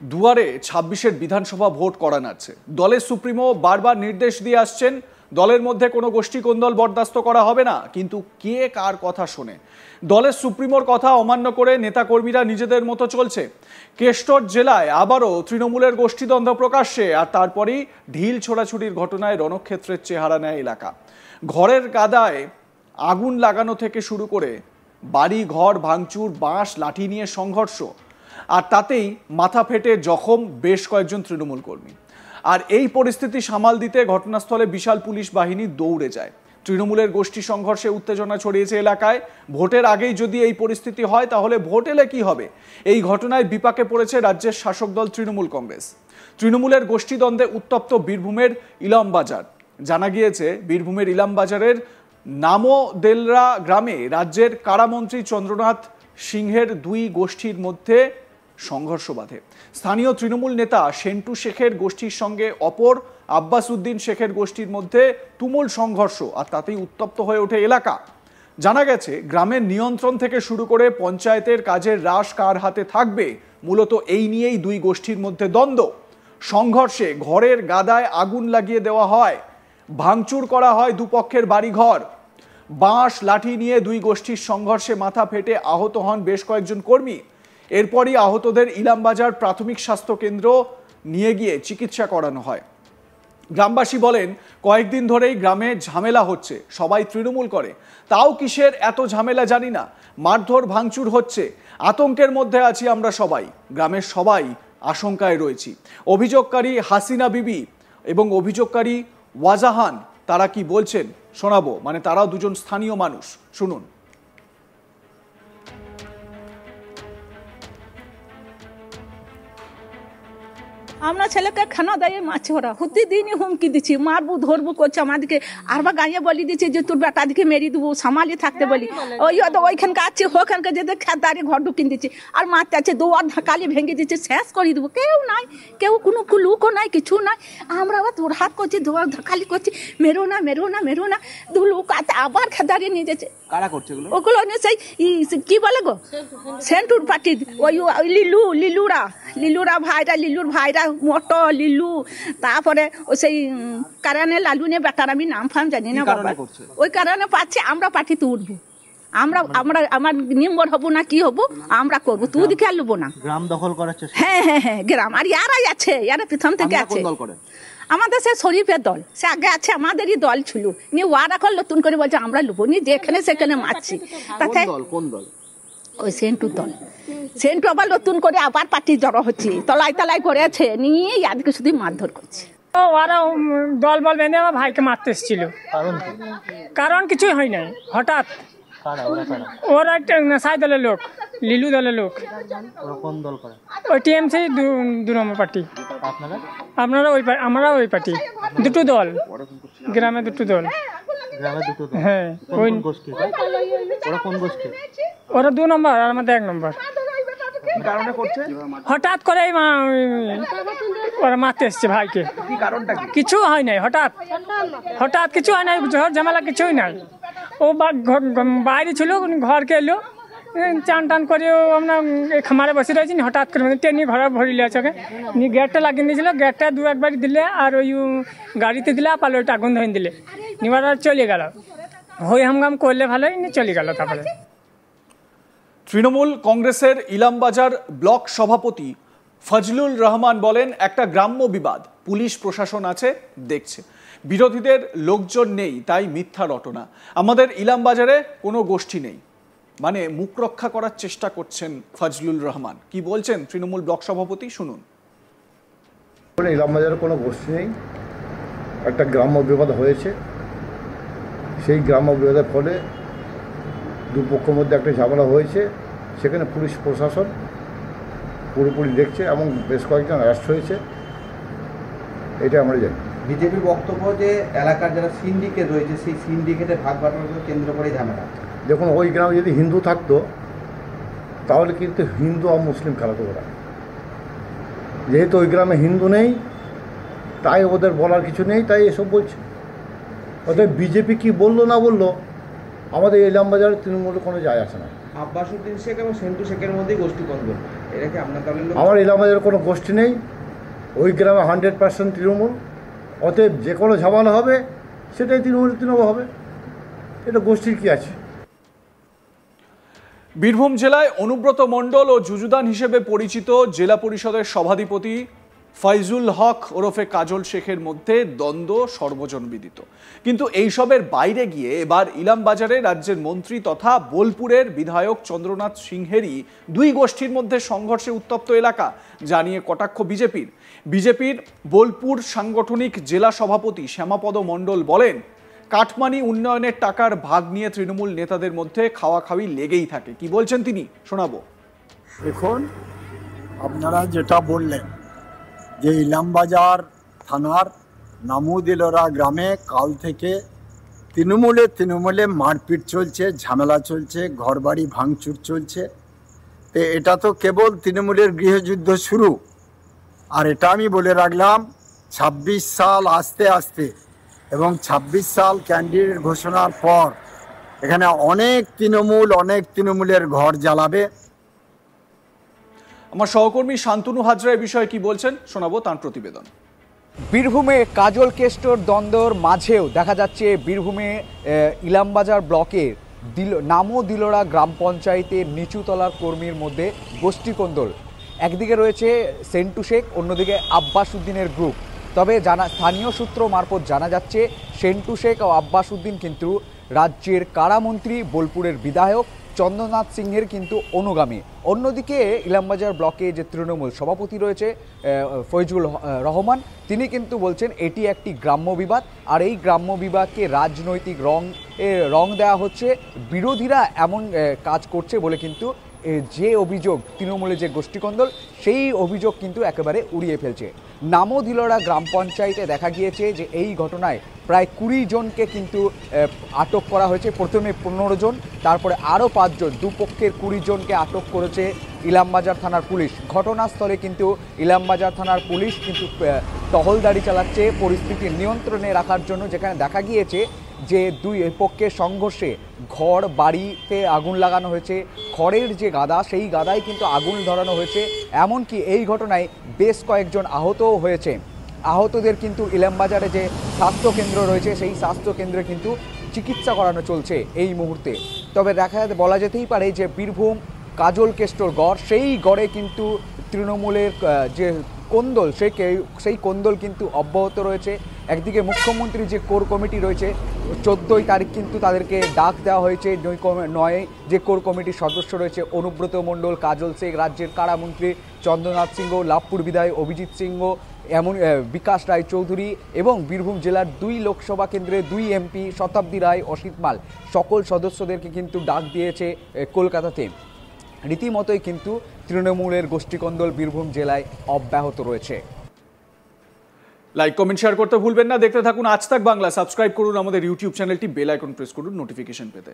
দুয়ারে ২৬-এর বিধানসভা ভোট করা নাড়ছে। দলের সুপ্রিমো বারবার নির্দেশ দিয়ে আসছেন দলের মধ্যে কোনো গোষ্ঠী কোন্দল বরদাস্ত করা হবে না, কিন্তু কে কার কথা শোনে? দলের সুপ্রিমোর কথা অমান্য করে নেতাকর্মীরা নিজেদের মতো চলছে। কেষ্টর জেলায় আবারও তৃণমূলের গোষ্ঠীদ্বন্দ্ব প্রকাশ্যে, আর তারপরেই ঢিল ছোড়াছুড়ির ঘটনায় রণক্ষেত্রের চেহারা নেয় এলাকা। ঘরের কাদায় আগুন লাগানো থেকে শুরু করে বাড়ি ঘর ভাঙচুর, বাঁশ লাঠি নিয়ে সংঘর্ষ, আর তাতেই মাথা ফেটে জখম বেশ কয়েকজন তৃণমূল কর্মী। আর এই পরিস্থিতি সামাল দিতে ঘটনাস্থলে বিশাল পুলিশ বাহিনী দৌড়ে যায়। তৃণমূলের গোষ্ঠী সংঘর্ষে উত্তেজনা ছড়িয়েছে এলাকায়। ভোটের আগেই যদি এই পরিস্থিতি হয় তাহলে ভোট এলে কি হবে? এই ঘটনায় বিপাকে পড়েছে রাজ্যের শাসক দল তৃণমূল কংগ্রেস। তৃণমূলের গোষ্ঠীদ্বন্দ্বে উত্তপ্ত বীরভূমের ইলামবাজার। জানা গিয়েছে বীরভূমের ইলামবাজারের নামোদেলরা গ্রামে রাজ্যের কারামন্ত্রী চন্দ্রনাথ সিংহের দুই গোষ্ঠীর মধ্যে সংঘর্ষ বাধে। স্থানীয় তৃণমূল নেতা সেন্টু শেখের গোষ্ঠীর সঙ্গে অপর আব্বাস উদ্দিন শেখের গোষ্ঠীর মধ্যে তুমুল সংঘর্ষ, আর তাতেই উত্তপ্ত হয়ে ওঠে এলাকা। জানা গেছে গ্রামের নিয়ন্ত্রণ থেকে শুরু করে পঞ্চায়েতের কাজের রাশ কার হাতে থাকবে, মূলত এই নিয়েই দুই গোষ্ঠীর মধ্যে দ্বন্দ্ব। সংঘর্ষে ঘরের গাদায় আগুন লাগিয়ে দেওয়া হয়, ভাঙচুর করা হয় দুপক্ষের বাড়িঘর। বাঁশ লাঠি নিয়ে দুই গোষ্ঠীর সংঘর্ষে মাথা ফেটে আহত হন বেশ কয়েকজন কর্মী। এরপরই আহতদের ইলামবাজার প্রাথমিক স্বাস্থ্য কেন্দ্র নিয়ে গিয়ে চিকিৎসা করানো হয়। গ্রামবাসী বলেন, কয়েকদিন ধরেই গ্রামে ঝামেলা হচ্ছে, সবাই তৃণমূল করে, তাও কিসের এত ঝামেলা জানি না। মারধর ভাঙচুর হচ্ছে, আতঙ্কের মধ্যে আছি আমরা সবাই। গ্রামের সবাই আশঙ্কায় রয়েছি। অভিযোগকারী হাসিনা বিবি এবং অভিযোগকারী ওয়াজাহান তারা কি বলছেন শোনাবো, মানে তারাও দুজন স্থানীয় মানুষ, শুনুন। আমরা ছেলেকে খানা দেয় মাছ ওরা প্রতিদিনই হুমকি দিচ্ছি, মারবো ধরবো করছে আমাদেরকে। আরবা গাইয়ে বলি দিচ্ছে যে তোর বেটাদিকে মেরে দেবো, সামালি থাকতে বলি। ওইখানকে আছে, ওখানকে যে খেদারি ঘর ঢুকিয়ে দিচ্ছে আর মারতে আছে, দুয়ার ঢাকালি ভেঙে দিচ্ছে, শেষ করে দেবো। কেউ নাই, কেউ কোনো লুকও নাই, কিছু নাই। আমরা আবার তোর হাত করছি, দুয়ার ঢাকালি করছি, মেরো না মেরো না মেরো না। দু লোক আছে, আবার খেদারি নিয়ে যাচ্ছে। ওগুলো সেই কি বলে গো, সেন্টুর পার্টি, ওই লিলুরা ভাইরা, লিলুর ভাইরা, মোটো লিলু, তারপরে সেই কারণে লালু নিয়ে বেটার, আমি নাম ফাম জানি না বাবা। ওই কারণে পাচ্ছি আমরা পার্টিতে উঠবো, আমার নিম্বর হবো না কি হবো আমরা করবো, তুই দিকে আর লুবো না। গ্রাম দখল করার চেষ্টা। হ্যাঁ গ্রাম, আর ইয়ারাই আছে, ইয়ারা প্রথম থেকে আছে। আমাদের সে শরীফের দল, সে আগে আছে, আমাদেরই দল ছিল নিয়ে, ওয়ার এখন নতুন করে বলছে আমরা লুবো নি, যেখানে সেখানে মারছি। তাতে ওই সেন্টুর দল, সেন্টু আবার নতুন করে আবার পার্টি জড়ো হচ্ছে, তলাই তলাই করেছে নিয়ে ইয়াদকে শুধু মারধর করছে। ওরা দল বল বেঁধে আমার ভাইকে মারতে এসেছিল, কারণ কিছুই হয় নাই। হঠাৎ ওরা একটা সাই দলের লোক, লিলু দলের লোক। ওই টিএমসি 2 নম্বর পার্টি। আপনারা ওই, আমরা ওই পার্টি। দুটো দল, গ্রামে দুটো দল। হ্যাঁ, ওরা 2 নম্বর আর আমাদের 1 নম্বর। হঠাৎ করে ওরা মারতে এসছে ভাইকে, কিছু হয় নাই। হঠাৎ কিছু হয় নাই, ঝড় ঝামেলা কিছুই নাই। ও বাইরে ছিল, ঘরকে এলো, চান টান করে আমরা খামারে বসে রয়েছি। হঠাৎ করে ট্রেনে ঘরে ভরিলে আছে, নিয়ে গেটটা লাগিয়ে দিয়েছিল। গেটটা 2-1 দিলে, আর ওই গাড়িতে দিলে, আর ওইটা আগুন ধরে দিলে, নিবার চলে গেল। হই হামগাম করলে ভালোই, নিয়ে চলে গেল। তারপরে তৃণমূল কংগ্রেসের ইলামবাজার ব্লক সভাপতি ফজলুল রহমান বলেন, একটা গ্রাম্য বিবাদ, পুলিশ প্রশাসন আছে, দেখছে, বিরোধীদের লোকজন নেই, তাই মিথ্যা রটনা। আমাদের ইলামবাজারে কোনো গোষ্ঠী নেই, মানে মুখ রক্ষা করার চেষ্টা করছেন ফজলুল রহমান। কি বলছেন তৃণমূল ব্লক সভাপতি, শুনুন। ইলামবাজারে কোনো গোষ্ঠী নেই, একটা গ্রাম্য বিবাদ হয়েছে। সেই গ্রাম্য বিবাদের ফলে দুপক্ষের মধ্যে একটা ঝামেলা হয়েছে, সেখানে পুলিশ প্রশাসন পুরোপুরি দেখছে এবং বেশ কয়েকজন অ্যারেস্ট হয়েছে, এটা আমরা জানি। বিজেপি বক্তব্য যে এলাকার যারা সিন্ডিকেট রয়েছে, সেই সিন্ডিকেটে ভাগ বাটোয়ারাকে কেন্দ্র করে ঝামেলা। দেখুন, ওই গ্রামে যদি হিন্দু থাকতো তাহলে কিন্তু হিন্দু আর মুসলিম খেলাতো ওরা। যেহেতু ওই গ্রামে হিন্দু নেই, তাই ওদের বলার কিছু নেই, তাই এসব বলছে। অতএব বিজেপি কি বললো না বললো, আমাদের ইলামবাজারের তৃণমূলের কোনো যায় আসে না। আব্বাস উদ্দিন শেখ এবং সেন্টু শেখের মধ্যেই গোষ্ঠী কন্দল, এটা কি আপনার দলের লোক? আমার ইলামবাজারের কোনো গোষ্ঠী নেই, ওই গ্রামে 100% তৃণমূল, অতএব যে কোনো ঝামেলা হবে সেটাই তৃণমূল হবে, এটা গোষ্ঠীর কি আছে। বীরভূম জেলায় অনুব্রত মণ্ডল ও যুযুদান হিসেবে পরিচিত জেলা পরিষদের সভাধিপতি ফয়জুল হক ওরফে কাজল শেখের মধ্যে দ্বন্দ্ব সর্বজনবিদিত। কিন্তু এইসবের বাইরে গিয়ে এবার ইলামবাজারে রাজ্যের মন্ত্রী তথা বোলপুরের বিধায়ক চন্দ্রনাথ সিংহেরই দুই গোষ্ঠীর মধ্যে সংঘর্ষে উত্তপ্ত এলাকা, জানিয়ে কটাক্ষ বিজেপির বোলপুর সাংগঠনিক জেলা সভাপতি শ্যামাপদ মণ্ডল বলেন, কাটমানি উন্নয়নের টাকার ভাগ নিয়ে তৃণমূল নেতাদের মধ্যে খাওয়াখাওয়ি লেগেই থাকে। কি বলছেন তিনি, শোনাবো। এখন আপনারা যেটা বললেন যে ইলামবাজার থানার নামুদিলরা গ্রামে কাল থেকে তৃণমূলে মারপিট চলছে, ঝামেলা চলছে, ঘরবাড়ি ভাঙচুর চলছে। তো এটা তো কেবল তৃণমূলের গৃহযুদ্ধ শুরু। আর এটা আমি বলে রাখলাম, 26 সাল আস্তে আস্তে এবং 26 সাল ক্যান্ডিডেট ঘোষণার পর এখানে অনেক তৃণমূলের ঘর জ্বালাবে। আমার সহকর্মী শান্তনু হাজরা এই বিষয়ে কি বলছেন, শোনাবো তার প্রতিবেদন। বীরভূমে কাজল কেষ্টর দ্বন্দ্বর মাঝেও দেখা যাচ্ছে বীরভূমে ইলামবাজার ব্লকের নামো দিলরা গ্রাম পঞ্চায়েতের নিচুতলার কর্মীর মধ্যে গোষ্ঠীকোন্দল। একদিকে রয়েছে সেন্টু শেখ, অন্যদিকে আব্বাস উদ্দিনের গ্রুপ। তবে স্থানীয় সূত্র মারফত জানা যাচ্ছে সেন্টু শেখ ও আব্বাস উদ্দিন কিন্তু রাজ্যের কারামন্ত্রী বোলপুরের বিধায়ক চন্দ্রনাথ সিংহের কিন্তু অনুগামী। অন্যদিকে ইলামবাজার ব্লকে যে তৃণমূল সভাপতি রয়েছে ফয়জুল রহমান, তিনি কিন্তু বলছেন এটি একটি গ্রাম্য বিবাদ, আর এই গ্রাম্য বিবাদকে রাজনৈতিক রং দেওয়া হচ্ছে, বিরোধীরা এমন কাজ করছে বলে কিন্তু যে অভিযোগ তৃণমূলের যে গোষ্ঠীকন্দল, সেই অভিযোগ কিন্তু একেবারে উড়িয়ে ফেলছে। নামো দিলরা গ্রাম পঞ্চায়েতে দেখা গিয়েছে যে এই ঘটনায় প্রায় 20 জনকে কিন্তু আটক করা হয়েছে। প্রথমে 15 জন, তারপরে আরও 5 জন, দুপক্ষের 20 জনকে আটক করেছে ইলামবাজার থানার পুলিশ। ঘটনাস্থলে কিন্তু ইলামবাজার থানার পুলিশ কিন্তু টহলদারি চালাচ্ছে পরিস্থিতি নিয়ন্ত্রণে রাখার জন্য, যেখানে দেখা গিয়েছে যে দুই পক্ষের সংঘর্ষে ঘর বাড়িতে আগুন লাগানো হয়েছে, খড়ের যে গাদা সেই গাদায় কিন্তু আগুন ধরানো হয়েছে। এমনকি এই ঘটনায় বেশ কয়েকজন আহতও হয়েছে। আহতদের কিন্তু ইলামবাজারে যে স্বাস্থ্যকেন্দ্র রয়েছে সেই স্বাস্থ্যকেন্দ্রে কিন্তু চিকিৎসা করানো চলছে এই মুহূর্তে। তবে বলা যেতেই পারে যে বীরভূম কাজল কেষ্টর গড়, সেই গড়ে কিন্তু তৃণমূলের যে কোন্দল সেই কোন্দল কিন্তু অব্যাহত রয়েছে। একদিকে মুখ্যমন্ত্রী যে কোর কমিটি রয়েছে 14ই তারিখ কিন্তু তাদেরকে ডাক দেওয়া হয়েছে। 9 যে কোর কমিটির সদস্য রয়েছে অনুব্রত মণ্ডল, কাজল শেখ, রাজ্যের কারামন্ত্রী চন্দ্রনাথ সিংহ, লাভপুর বিধায়ক অভিজিৎ সিংহ, এমন বিকাশ রায় চৌধুরী এবং বীরভূম জেলার 2 লোকসভা কেন্দ্রে 2 এমপি শতাব্দী রায়, অসিত মাল, সকল সদস্যদেরকে কিন্তু ডাক দিয়েছে কলকাতাতে। রীতিমতোই কিন্তু তৃণমূলের গোষ্ঠীকন্দল বীরভূম জেলায় অব্যাহত রয়েছে। লাইক, কমেন্ট, শেয়ার করতে ভুলবেন না। দেখতে থাকুন আজ তাক বাংলা। সাবস্ক্রাইব করুন আমাদের ইউটিউব চ্যানেলটি, বেল আইকন প্রেস করুন নোটিফিকেশন পেতে।